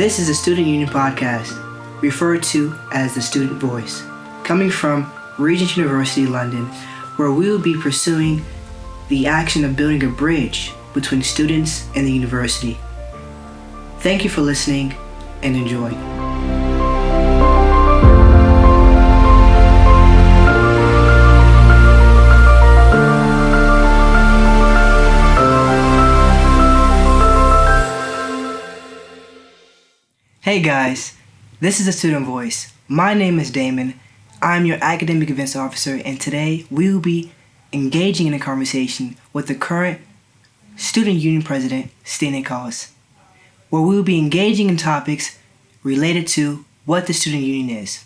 This is a Student Union podcast, referred to as the Student Voice, coming from Regent University, London, where we will be pursuing the action of building a bridge between students and the university. Thank you for listening and enjoy. Hey guys, this is the Student Voice. My name is Damon. I'm your academic events officer, and today we will be engaging in a conversation with the current Student Union President, Stine Kaus, where we will be engaging in topics related to what the student union is.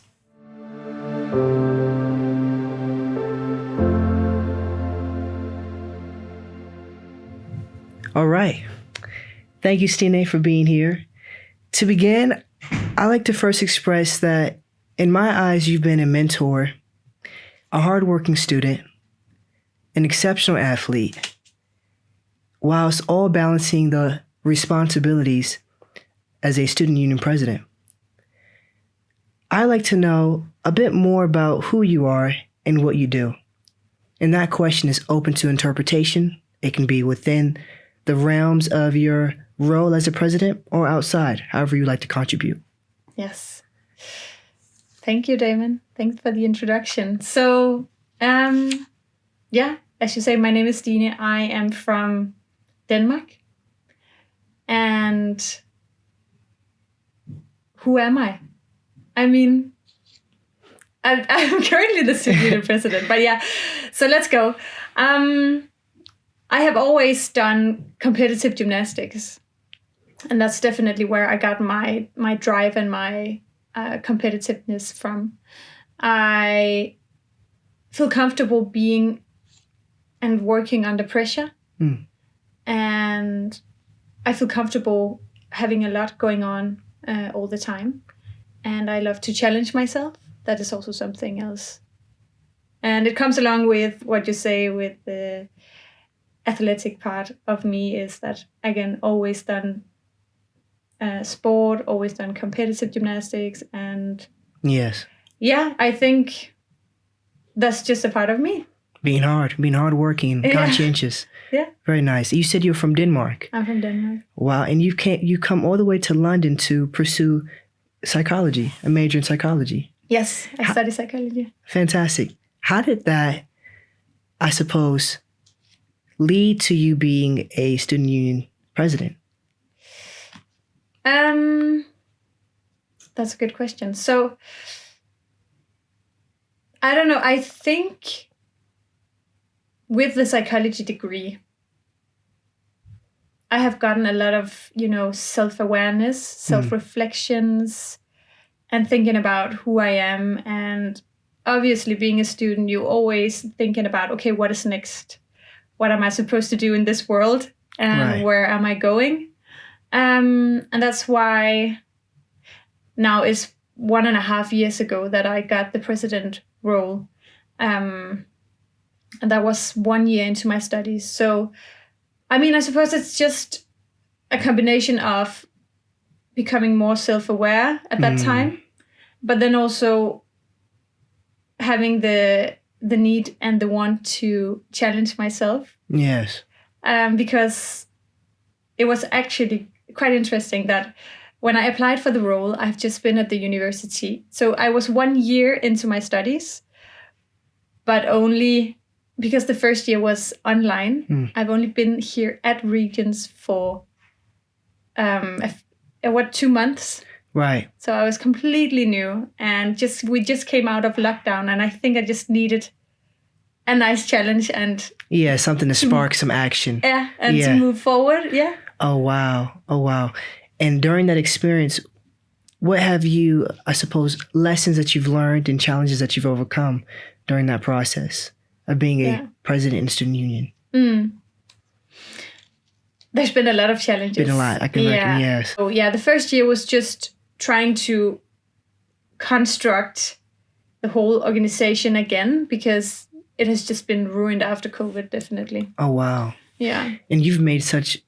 All right. Thank you, Stine, for being here. To begin, I like to first express that in my eyes, you've been a mentor, a hardworking student, an exceptional athlete, whilst all balancing the responsibilities as a student union president. I'd like to know a bit more about who you are and what you do. And that question is open to interpretation. It can be within the realms of your role as a president or outside, however you like to contribute. Yes. Thank you, Damon. Thanks for the introduction. So, as you say, my name is Stine. I am from Denmark. And who am I? I mean, I'm currently the student union president, but yeah, so let's go. I have always done competitive gymnastics. And that's definitely where I got my drive and my competitiveness from. I feel comfortable being and working under pressure. And I feel comfortable having a lot going on all the time. And I love to challenge myself. That is also something else. And it comes along with what you say with the athletic part of me is that, again, always done sport, always done competitive gymnastics, and yes, I think that's just a part of me. Being hardworking, conscientious. Yeah, very nice. You said you're from Denmark. I'm from Denmark. Wow, and you come all the way to London to pursue psychology, a major in psychology. Yes, I study psychology. Fantastic. How did that, I suppose, lead to you being a student union president? That's a good question. So, I don't know. I think with the psychology degree, I have gotten a lot of, self-awareness, self-reflections, and thinking about who I am. And obviously, being a student, you're always thinking about, okay, what is next? What am I supposed to do in this world? And where am I going? And that's why now it's 1.5 years ago that I got the president role. And that was 1 year into my studies. So, I suppose it's just a combination of becoming more self-aware at that time, but then also having the need and the want to challenge myself. Yes. Because it was actually quite interesting that when I applied for the role, I've just been at the university. So I was 1 year into my studies, but only because the first year was online. I've only been here at Regent for 2 months. Right. So I was completely new, and we just came out of lockdown, and I think I just needed a nice challenge and something to spark some action. To move forward. Yeah. Oh wow. And during that experience, what have you, I suppose, lessons that you've learned and challenges that you've overcome during that process of being a president in student union? There's been a lot of challenges. Been a lot, I can reckon, yes. So the first year was just trying to construct the whole organization again, because it has just been ruined after COVID, definitely. Oh, wow. Yeah. And you've made such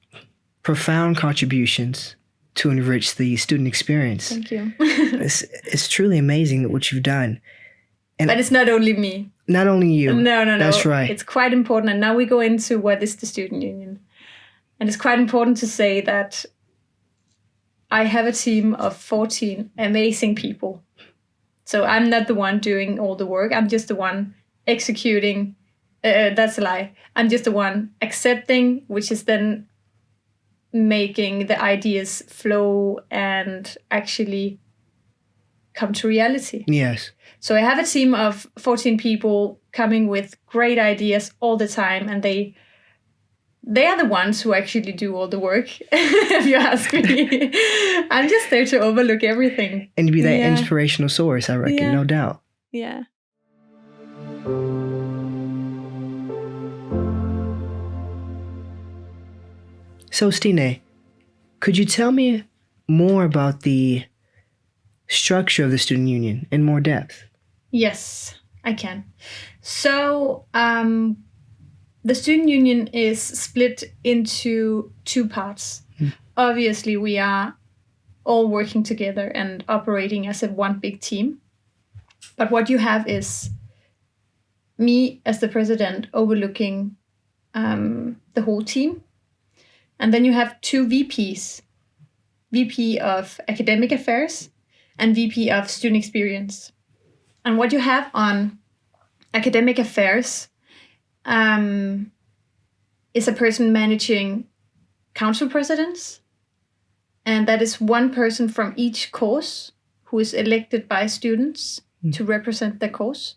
profound contributions to enrich the student experience. Thank you. It's truly amazing what you've done. And but it's not only me. Not only you. No. That's right. It's quite important. And now we go into what is the Student Union. And it's quite important to say that I have a team of 14 amazing people. So I'm not the one doing all the work. I'm just the one executing. That's a lie. I'm just the one accepting, which is then making the ideas flow and actually come to reality. Yes. So I have a team of 14 people coming with great ideas all the time, and they are the ones who actually do all the work, if you ask me. I'm just there to overlook everything. And to be that inspirational source, I reckon, no doubt. Yeah. So, Stine, could you tell me more about the structure of the Student Union in more depth? Yes, I can. So, the Student Union is split into two parts. Obviously, we are all working together and operating as one big team. But what you have is me as the president overlooking the whole team. And then you have two VPs, VP of Academic Affairs and VP of Student Experience. And what you have on Academic Affairs is a person managing council presidents. And that is one person from each course who is elected by students to represent their course.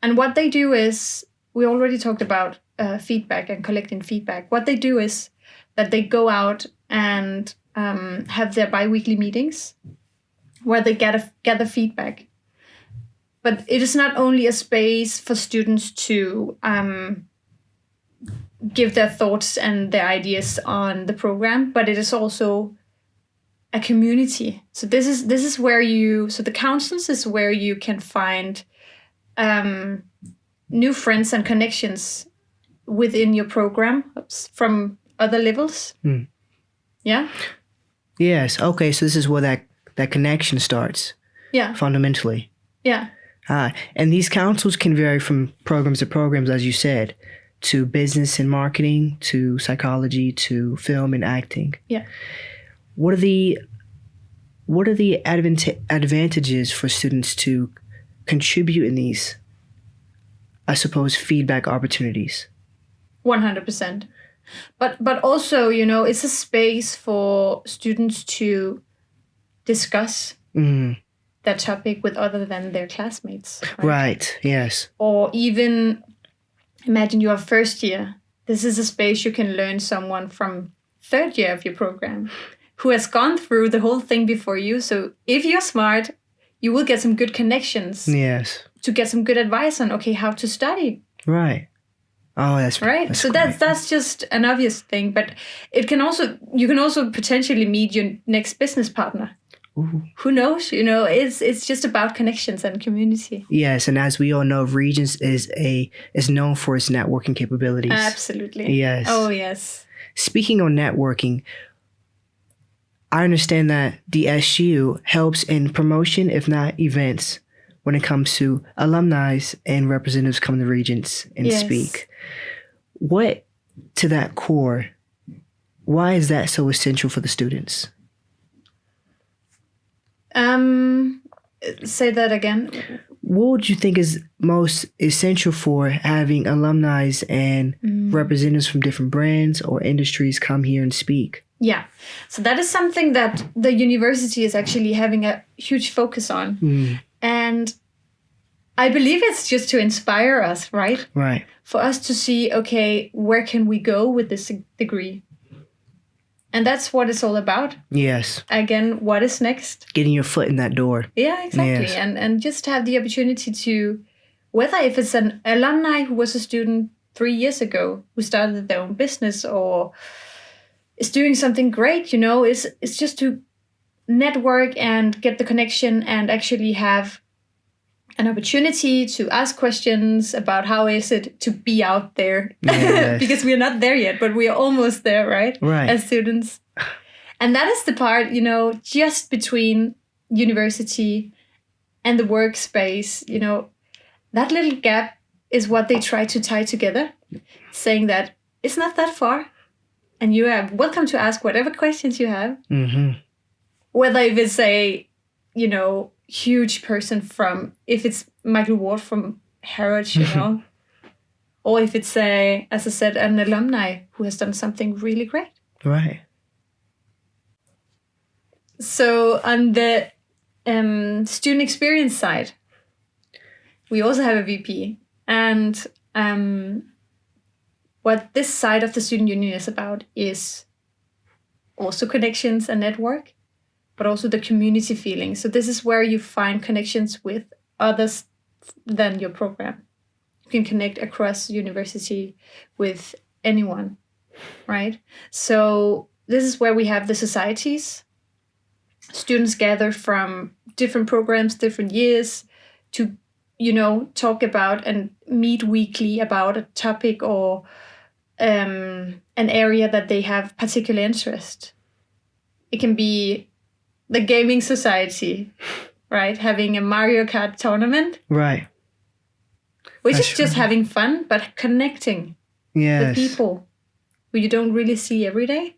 And what they do is, we already talked about feedback and collecting feedback. What they do is that they go out and have their bi-weekly meetings where they gather feedback. But it is not only a space for students to give their thoughts and their ideas on the program, but it is also a community. So this is where the councils is where you can find new friends and connections within your program from other levels. Yeah? Yes. Okay, so this is where that connection starts. Yeah. Fundamentally. Yeah. And these councils can vary from programs to programs, as you said, to business and marketing, to psychology, to film and acting. Yeah. What are the advantages for students to contribute in these, I suppose, feedback opportunities? 100%. But also, it's a space for students to discuss that topic with other than their classmates. Right, yes. Or even imagine you are first year. This is a space you can learn someone from third year of your program who has gone through the whole thing before you. So if you're smart, you will get some good connections. Yes. To get some good advice on, how to study. Right. Oh, that's right. That's so great. that's just an obvious thing, but you can also potentially meet your next business partner. Ooh. Who knows? It's just about connections and community. Yes, and as we all know, Regent is known for its networking capabilities. Absolutely. Yes. Oh, yes. Speaking on networking, I understand that the SU helps in promotion, if not events, when it comes to alumni and representatives come to Regents and speak. What, to that core, why is that so essential for the students? Say that again. What would you think is most essential for having alumni and representatives from different brands or industries come here and speak? Yeah. So that is something that the university is actually having a huge focus on. And I believe it's just to inspire us, right? Right. For us to see, where can we go with this degree? And that's what it's all about. Yes. Again, what is next? Getting your foot in that door. Yeah, exactly. Yes. And just have the opportunity to, whether if it's an alumni who was a student 3 years ago, who started their own business or is doing something great, it's just to network and get the connection and actually have an opportunity to ask questions about how is it to be out there. Yes. Because we're not there yet, but we are almost there, right? Right. As students. And that is the part, just between university and the workspace, that little gap is what they try to tie together, saying that it's not that far. And you are welcome to ask whatever questions you have. Mm-hmm. Whether if it's a, huge person if it's Michael Ward from Harrods, or if it's as I said, an alumni who has done something really great. Right. So on the student experience side, we also have a VP. And what this side of the student union is about is also connections and network, but also the community feeling. So this is where you find connections with others than your program. You can connect across university with anyone, right? So this is where we have the societies. Students gather from different programs, different years to, talk about and meet weekly about a topic or an area that they have particular interest. It can be the gaming society, right? Having a Mario Kart tournament. Right. Which is just having fun, but connecting with people who you don't really see every day.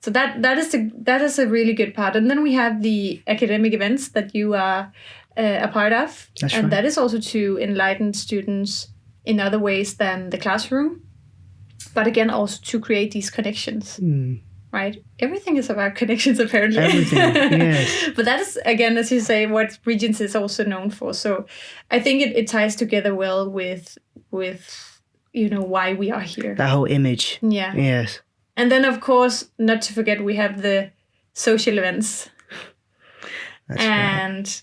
So that is a really good part. And then we have the academic events that you are a part of. And that is also to enlighten students in other ways than the classroom. But again, also to create these connections. Right? Everything is about connections, apparently. Everything, yes. But that is, again, as you say, what Regent is also known for. So I think it ties together well with why we are here. That whole image. Yeah. Yes. And then, of course, not to forget, we have the social events. That's and right.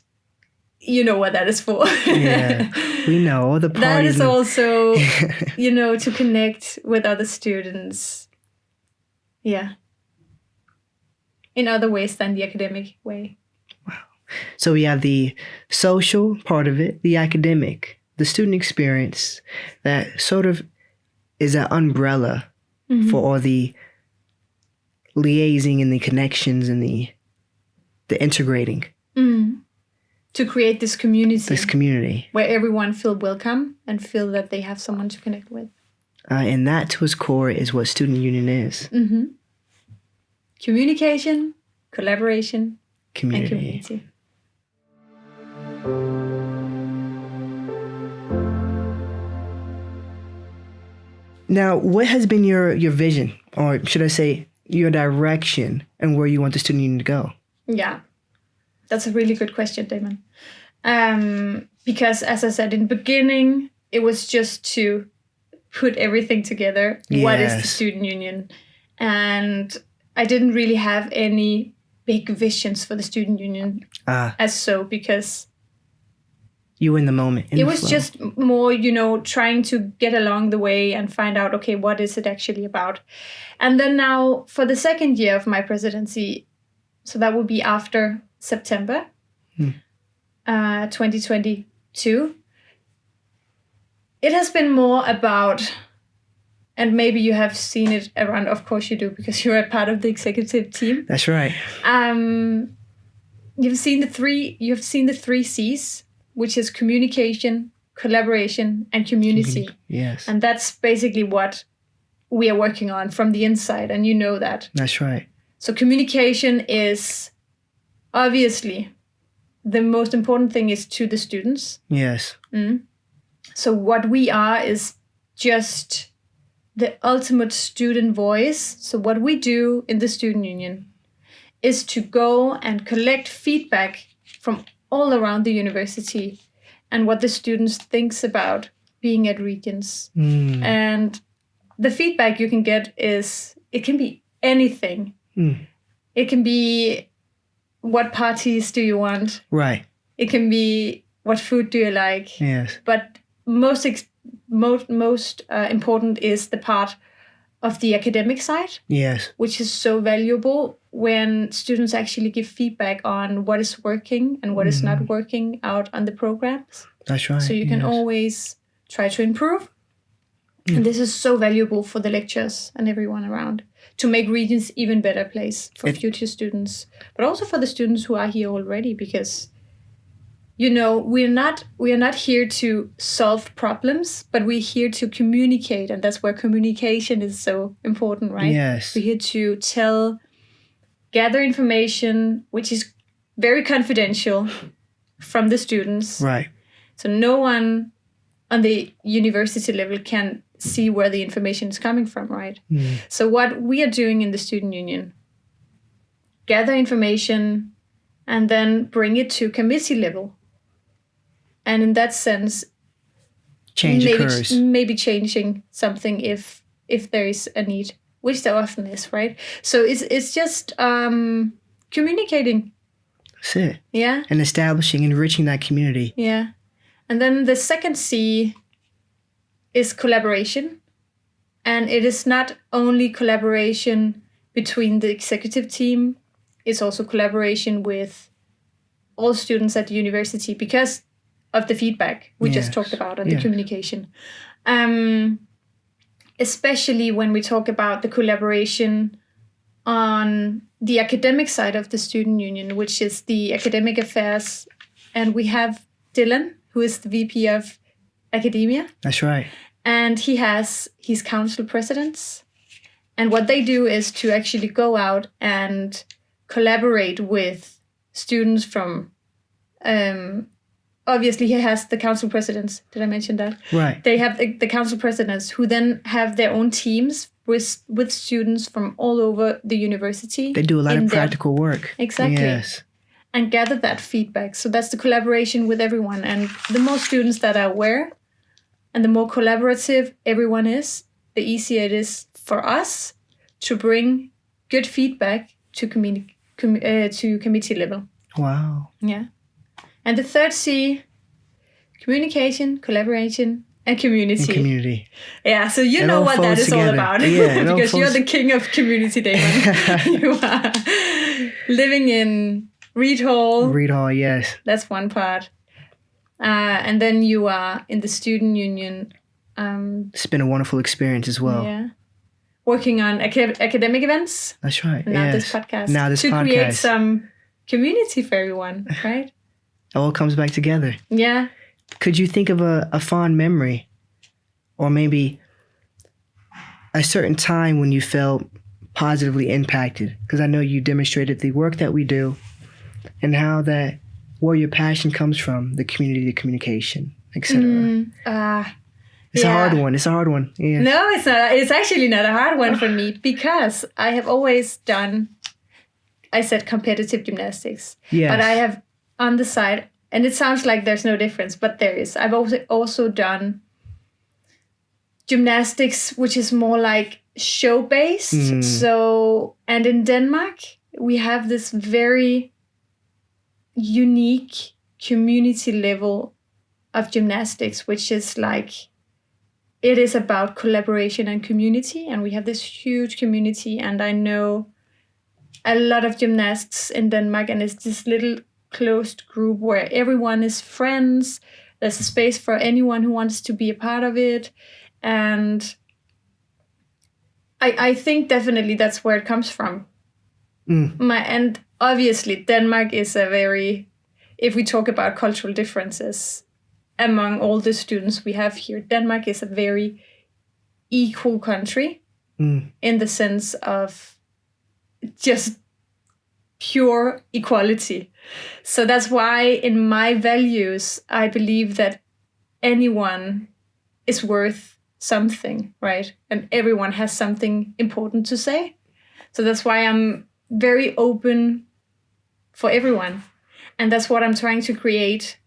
You know what that is for. Yeah. We know the parties. That is also, to connect with other students. Yeah. In other ways than the academic way. Wow. So we have the social part of it, the academic, the student experience, that sort of is an umbrella for all the liaising and the connections and the integrating. To create this community. This community. Where everyone feel welcome and feel that they have someone to connect with. And that, to its core, is what Student Union is. Communication, collaboration, community. And community. Now, what has been your vision, or should I say, your direction, and where you want the Student Union to go? Yeah, that's a really good question, Damon. Because, as I said in the beginning, it was just to put everything together. Yes. What is the Student Union? And I didn't really have any big visions for the Student Union because you were in the moment. It was just more, trying to get along the way and find out, okay, what is it actually about? And then now for the second year of my presidency, so that will be after September 2022, it has been more about, and maybe you have seen it around, of course you do, because you're a part of the executive team. That's right. You've seen the three C's, which is communication, collaboration, and community. Yes. And that's basically what we are working on from the inside, and you know that. That's right. So communication is obviously the most important thing is to the students. Yes. So what we are is just the ultimate student voice. So what we do in the Student Union is to go and collect feedback from all around the university and what the students thinks about being at Regents. And the feedback you can get it can be anything. It can be, what parties do you want? Right. It can be, what food do you like? Yes. But most important is the part of the academic side. Yes. Which is so valuable when students actually give feedback on what is working and what is not working out on the programs. That's right. So you can always try to improve. And this is so valuable for the lecturers and everyone around to make Regents even better place for future students, but also for the students who are here already, because we are not here to solve problems, but we're here to communicate, and that's where communication is so important, right? Yes. We're here to gather information which is very confidential from the students. Right. So no one on the university level can see where the information is coming from, right? So what we are doing in the Student Union, gather information and then bring it to committee level. And in that sense, maybe changing something if there is a need, which there often is, right? So it's just communicating. That's it. Yeah. And establishing, enriching that community. Yeah. And then the second C is collaboration. And it is not only collaboration between the executive team, it's also collaboration with all students at the university because of the feedback we just talked about and the communication. Especially when we talk about the collaboration on the academic side of the Student Union, which is the academic affairs. And we have Dylan, who is the VP of Academia. That's right. And he has his council presidents. And what they do is to actually go out and collaborate with students from, obviously he has the council presidents. Did I mention that? Right. They have the council presidents who then have their own teams with students from all over the university. They do a lot of practical work. Exactly. Yes. And gather that feedback. So that's the collaboration with everyone. And the more students that are aware and the more collaborative everyone is, the easier it is for us to bring good feedback to committee level. Wow. Yeah. And the third C, communication, collaboration, and community. Yeah, so you know what that is all about. Yeah, because you're the king of community, Damon. You are living in Reed Hall. Reed Hall, yes. That's one part. And then you are in the Student Union. It's been a wonderful experience as well. Yeah. Working on academic events. That's right. And now this podcast. To create some community for everyone, right? It all comes back together. Yeah. Could you think of a fond memory or maybe a certain time when you felt positively impacted? Because I know you demonstrated the work that we do and how that where your passion comes from, the community, the communication, etc. It's a hard one. It's a hard one. Yeah. No, it's not. It's actually not a hard one for me because I have always done, I said competitive gymnastics. Yes. But I have on the side, and it sounds like there's no difference, but there is. I've also done gymnastics, which is more like show-based. So, and in Denmark, we have this very unique community level of gymnastics, which is like, it is about collaboration and community. And we have this huge community. And I know a lot of gymnasts in Denmark, and it's this little closed group where everyone is friends. There's a space for anyone who wants to be a part of it. And I think definitely that's where it comes from. And obviously, Denmark is a very, if we talk about cultural differences among all the students we have here, Denmark is a very equal country in the sense of just pure equality. So that's why in my values, I believe that anyone is worth something, right? And everyone has something important to say. So that's why I'm very open for everyone. And that's what I'm trying to create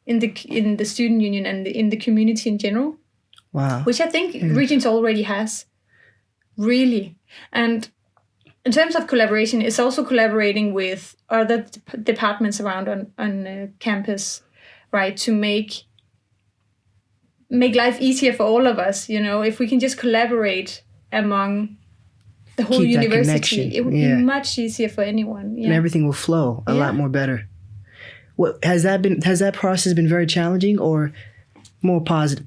in the Student Union and in the community in general. Wow. Which I think Regent already has. Really. And in terms of collaboration, it's also collaborating with other departments around on campus, right? To make life easier for all of us. You know, if we can just collaborate among the whole university, it would be much easier for anyone. Yeah. And everything will flow a lot more better. What has that process been very challenging or more positive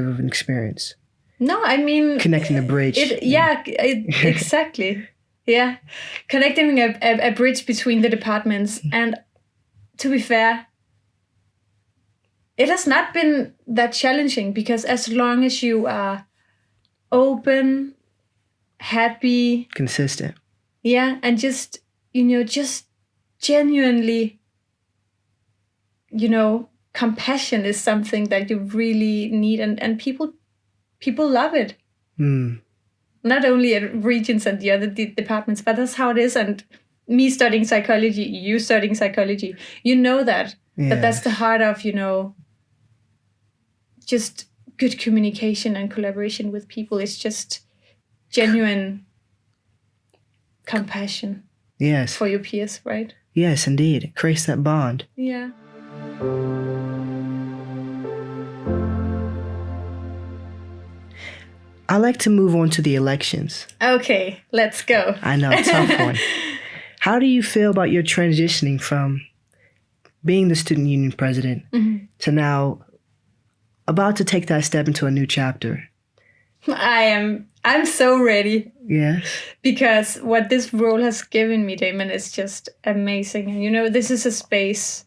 of an experience? No, I mean... Connecting the bridge. Exactly. Yeah. Connecting a bridge between the departments. And to be fair, it has not been that challenging, because as long as you are open, happy, consistent, and just genuinely, compassion is something that you really need, and people love it. Not only at Regents and the other departments, but that's how it is. And me studying psychology, you studying psychology, that that's the heart of just good communication and collaboration with people. It's just genuine compassion. Yes. For your peers, right? Yes, indeed. It creates that bond. Yeah. I like to move on to the elections. Okay, let's go. I know, tough one. How do you feel about your transitioning from being the Student Union President to now about to take that step into a new chapter? I'm so ready. Yes. Because what this role has given me, Damon, is just amazing. And this is a space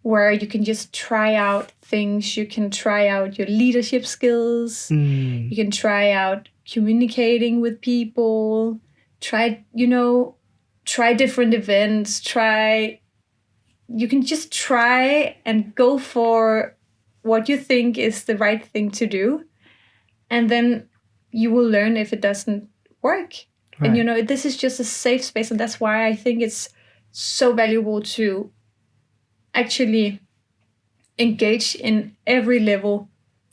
where you can just try out things. You can try out your leadership skills. You can try out communicating with people. Try different events. You can just try and go for what you think is the right thing to do. And then you will learn if it doesn't work. Right. And, this is just a safe space. And that's why I think it's so valuable to actually engage in every level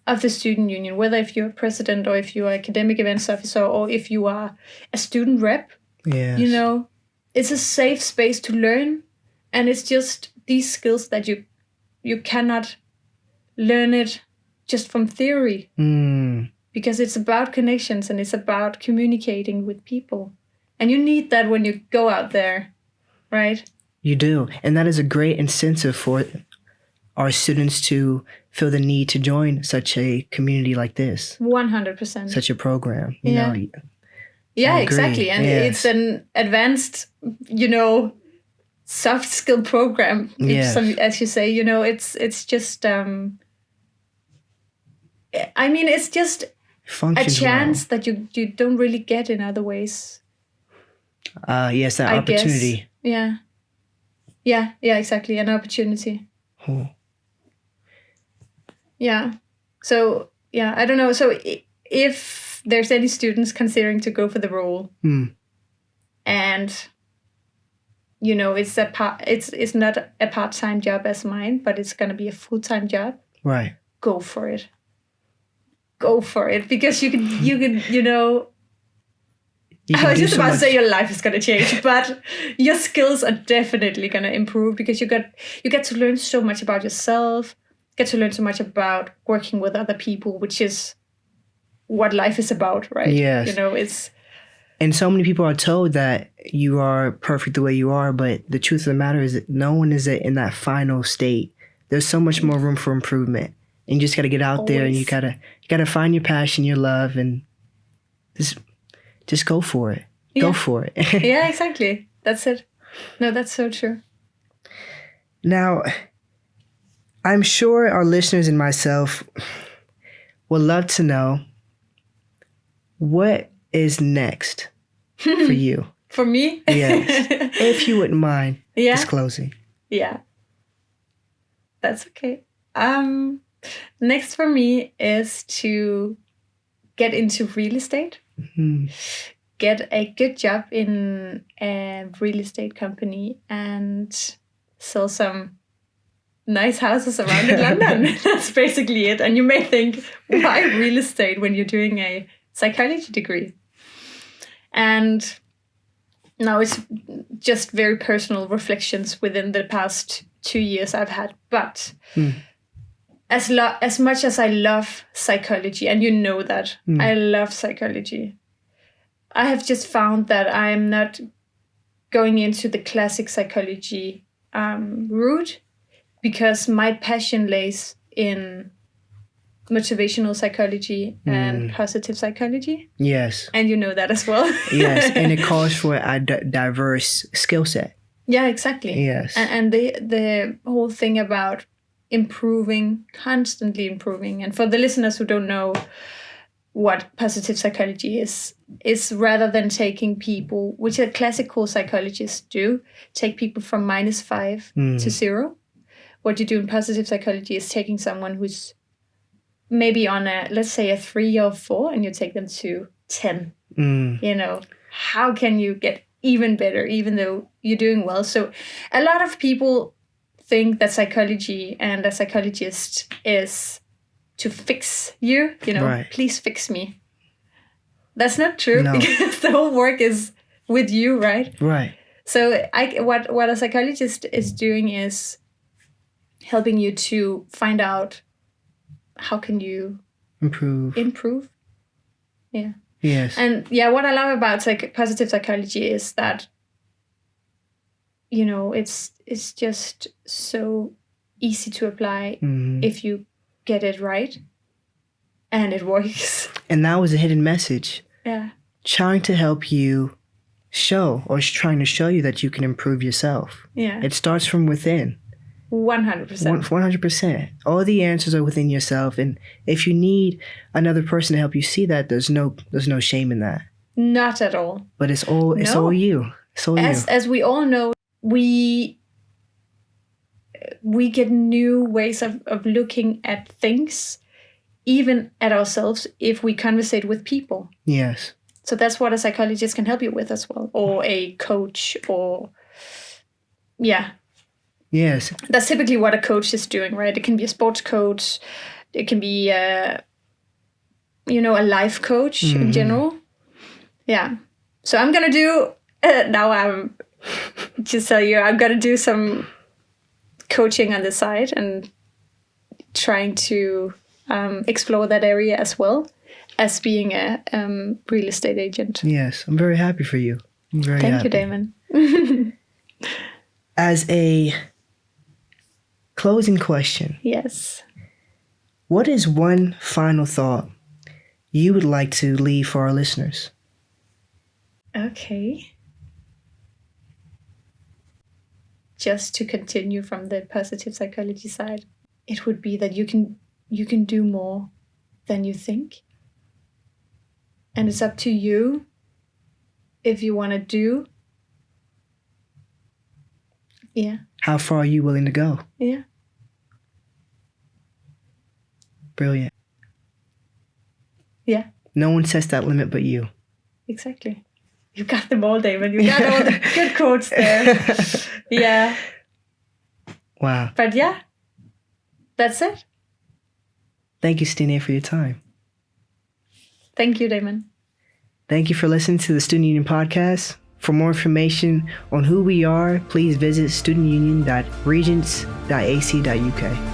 of the student union, whether if you're a president or if you're an academic events officer or if you are a student rep. Yes. It's a safe space to learn. And it's just these skills that you cannot learn it just from theory. Because it's about connections and it's about communicating with people. And you need that when you go out there, right? You do. And that is a great incentive for our students to feel the need to join such a community like this. 100%. Such a program, Yeah, exactly. And it's an advanced, soft skill program. Yes. As you say, it's just, it's just functions a chance that you don't really get in other ways. Yes, that opportunity. Guess. Yeah, exactly. An opportunity. Oh. Yeah. So, I don't know. So if there's any students considering to go for the role and, it's not a part-time job as mine, but it's going to be a full-time job. Right. Go for it. Go for it, because you can I was just about to say your life is going to change, but your skills are definitely going to improve, because you get to learn so much about yourself, get to learn so much about working with other people, which is what life is about, right? Yes. And so many people are told that you are perfect the way you are, but the truth of the matter is that no one is in that final state. There's so much more room for improvement. And you just got to get out there and you gotta find your passion, your love, and just go for it. Yeah. Go for it. Yeah, exactly. That's it. No, that's so true. Now, I'm sure our listeners and myself would love to know what is next for you. For me? Yes. If you wouldn't mind disclosing. Yeah. That's okay. Next for me is to get into real estate. Get a good job in a real estate company and sell some nice houses around in London. That's basically it. And you may think, why real estate when you're doing a psychology degree? And now it's just very personal reflections within the past 2 years I've had. But as much as I love psychology, and that, I love psychology, I have just found that I'm not going into the classic psychology route, because my passion lays in motivational psychology and positive psychology. Yes. And you know that as well. Yes, and it calls for a diverse skill set. Yeah, exactly. Yes. And the whole thing about improving, constantly improving. And for the listeners who don't know what positive psychology is rather than taking people, which a classical psychologists do, take people from -5 to 0. What you do in positive psychology is taking someone who's maybe on let's say a 3 or 4, and you take them to 10. You know, how can you get even better, even though you're doing well? So a lot of people think that psychology and a psychologist is to fix you, Right. Please fix me. That's not true, No. because the whole work is with you, right? Right. So what a psychologist is doing is helping you to find out how can you improve. Yeah. Yes. And yeah, what I love about positive psychology is that, it's just so easy to apply if you get it right, and it works. And that was a hidden message. Yeah. Trying to help you trying to show you that you can improve yourself. Yeah. It starts from within. 100%. 100%. All the answers are within yourself, and if you need another person to help you see that, there's no shame in that. Not at all. But it's all you. It's all you. As we all know, we get new ways of looking at things, even at ourselves, if we conversate with people. Yes. So that's what a psychologist can help you with as well, or a coach, or Yes. That's typically what a coach is doing, right? It can be a sports coach, it can be a life coach in general. Yeah. So I'm gonna do now. I'm just tell you, I'm gonna do some coaching on the side and trying to explore that area as well as being a real estate agent. Yes, I'm very happy for you. I'm very happy. Thank you, Damon. As a closing question, Yes. what is one final thought you would like to leave for our listeners? Okay. Just to continue from the positive psychology side, it would be that you can do more than you think. And it's up to you if you want to do. Yeah. How far are you willing to go? Yeah. Brilliant. Yeah. No one sets that limit but you. Exactly. You got them all, Damon. You got all the good quotes there. Yeah. Wow. But yeah, that's it. Thank you, Stine, for your time. Thank you, Damon. Thank you for listening to the Studen Union Podcast. For more information on who we are, please visit studenunion.regents.ac.uk.